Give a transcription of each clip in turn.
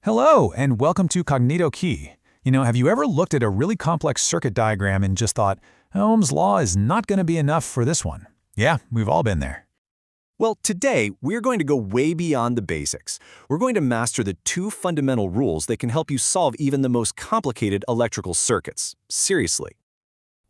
Hello, and welcome to Cognito Key. Have you ever looked at a really complex circuit diagram and just thought, Ohm's law is not going to be enough for this one? Yeah, we've all been there. Well, today, we're going to go way beyond the basics. We're going to master the two fundamental rules that can help you solve even the most complicated electrical circuits. Seriously.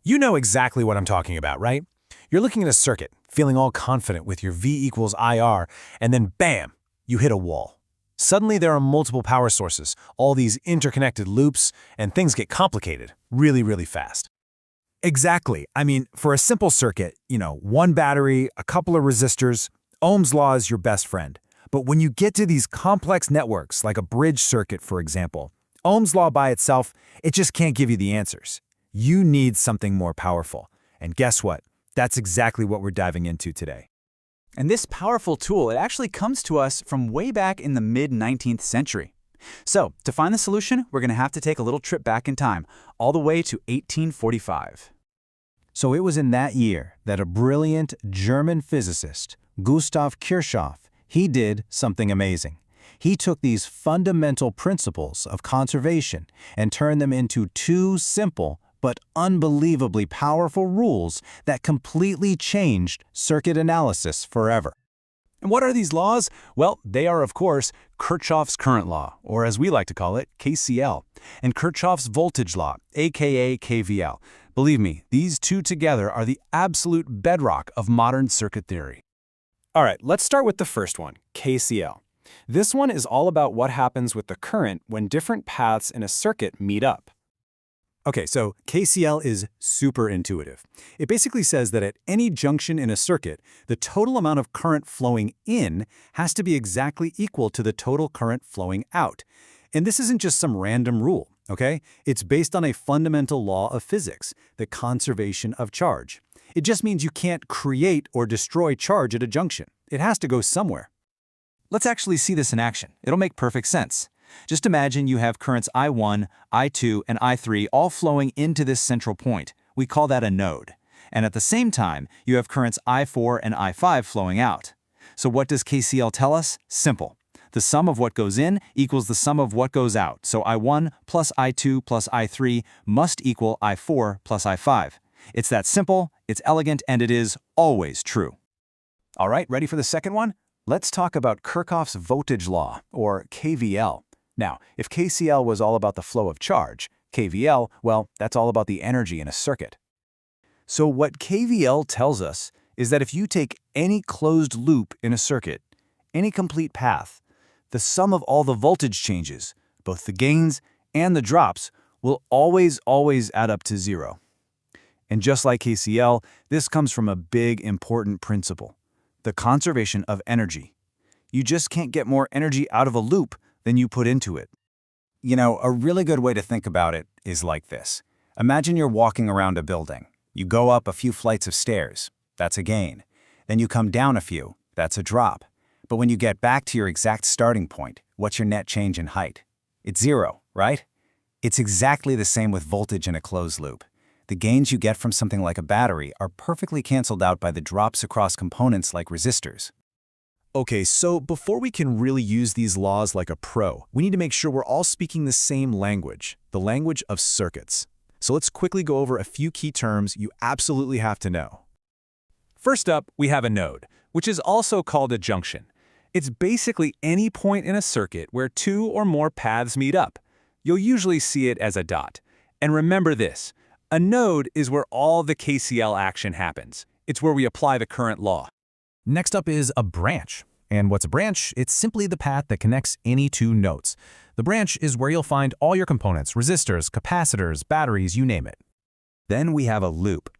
You know exactly what I'm talking about, right? You're looking at a circuit, feeling all confident with your V equals IR, and then bam, you hit a wall. Suddenly there are multiple power sources, all these interconnected loops, and things get complicated really fast. Exactly. I mean, for a simple circuit, one battery, a couple of resistors, Ohm's law is your best friend. But when you get to these complex networks, like a bridge circuit, for example, Ohm's law by itself, it just can't give you the answers. You need something more powerful. And guess what? That's exactly what we're diving into today. And this powerful tool, it actually comes to us from way back in the mid-19th century. So, to find the solution, we're going to have to take a little trip back in time, all the way to 1845. So it was in that year that a brilliant German physicist, Gustav Kirchhoff, he did something amazing. He took these fundamental principles of conservation and turned them into two simple but unbelievably powerful rules that completely changed circuit analysis forever. And what are these laws? Well, they are, of course, Kirchhoff's current law, or as we like to call it, KCL, and Kirchhoff's voltage law, aka KVL. Believe me, these two together are the absolute bedrock of modern circuit theory. All right, let's start with the first one, KCL. This one is all about what happens with the current when different paths in a circuit meet up. Okay, so KCL is super intuitive. It basically says that at any junction in a circuit, the total amount of current flowing in has to be exactly equal to the total current flowing out. And this isn't just some random rule, okay? It's based on a fundamental law of physics, the conservation of charge. It just means you can't create or destroy charge at a junction. It has to go somewhere. Let's actually see this in action. It'll make perfect sense. Just imagine you have currents I1, I2, and I3 all flowing into this central point. We call that a node. And at the same time, you have currents I4 and I5 flowing out. So what does KCL tell us? Simple. The sum of what goes in equals the sum of what goes out. So I1 plus I2 plus I3 must equal I4 plus I5. It's that simple, it's elegant, and it is always true. All right, ready for the second one? Let's talk about Kirchhoff's voltage law, or KVL. Now, if KCL was all about the flow of charge, KVL, well, that's all about the energy in a circuit. So what KVL tells us is that if you take any closed loop in a circuit, any complete path, the sum of all the voltage changes, both the gains and the drops, will always add up to zero. And just like KCL, this comes from a big, important principle, the conservation of energy. You just can't get more energy out of a loop than you put into it. A really good way to think about it is like this. Imagine you're walking around a building. You go up a few flights of stairs. That's a gain. Then you come down a few. That's a drop. But when you get back to your exact starting point, what's your net change in height? It's zero, right? It's exactly the same with voltage in a closed loop. The gains you get from something like a battery are perfectly canceled out by the drops across components like resistors. Okay, so before we can really use these laws like a pro, we need to make sure we're all speaking the same language, the language of circuits. So let's quickly go over a few key terms you absolutely have to know. First up, we have a node, which is also called a junction. It's basically any point in a circuit where two or more paths meet up. You'll usually see it as a dot. And remember this, a node is where all the KCL action happens. It's where we apply the current law. Next up is a branch. And what's a branch? It's simply the path that connects any two nodes. The branch is where you'll find all your components, resistors, capacitors, batteries, you name it. Then we have a loop.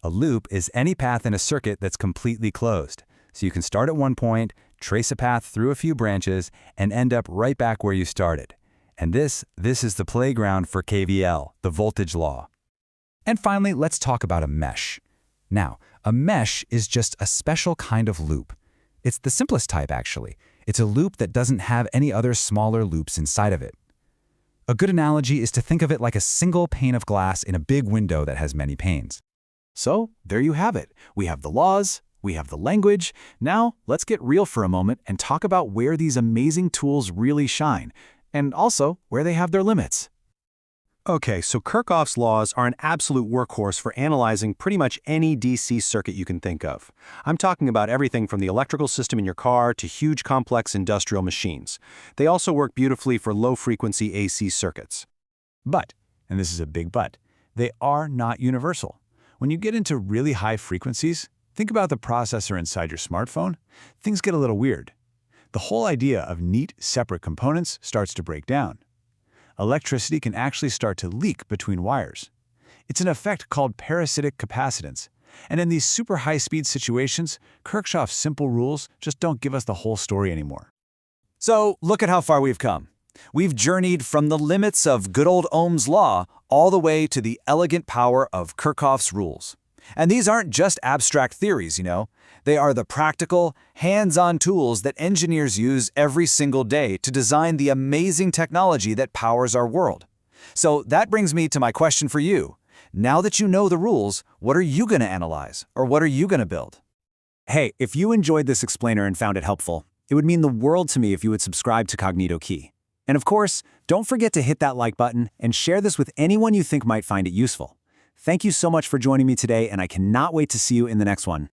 A loop is any path in a circuit that's completely closed. So you can start at one point, trace a path through a few branches, and end up right back where you started. And this is the playground for KVL, the voltage law. And finally, let's talk about a mesh. Now, a mesh is just a special kind of loop. It's the simplest type, actually. It's a loop that doesn't have any other smaller loops inside of it. A good analogy is to think of it like a single pane of glass in a big window that has many panes. So, there you have it. We have the laws, we have the language. Now, let's get real for a moment and talk about where these amazing tools really shine. and also where they have their limits. Okay, so Kirchhoff's laws are an absolute workhorse for analyzing pretty much any DC circuit you can think of. I'm talking about everything from the electrical system in your car to huge complex industrial machines. They also work beautifully for low-frequency AC circuits. But, and this is a big but, they are not universal. When you get into really high frequencies, think about the processor inside your smartphone, things get a little weird. The whole idea of neat, separate components starts to break down. Electricity can actually start to leak between wires. It's an effect called parasitic capacitance. And in these super high-speed situations, Kirchhoff's simple rules just don't give us the whole story anymore. So look at how far we've come. We've journeyed from the limits of good old Ohm's law all the way to the elegant power of Kirchhoff's rules. And these aren't just abstract theories, you know. They are the practical, hands-on tools that engineers use every single day to design the amazing technology that powers our world. So that brings me to my question for you. Now that you know the rules, what are you going to analyze, or what are you going to build? Hey, if you enjoyed this explainer and found it helpful, it would mean the world to me if you would subscribe to Cognito Key. And of course, don't forget to hit that like button and share this with anyone you think might find it useful. Thank you so much for joining me today, and I cannot wait to see you in the next one.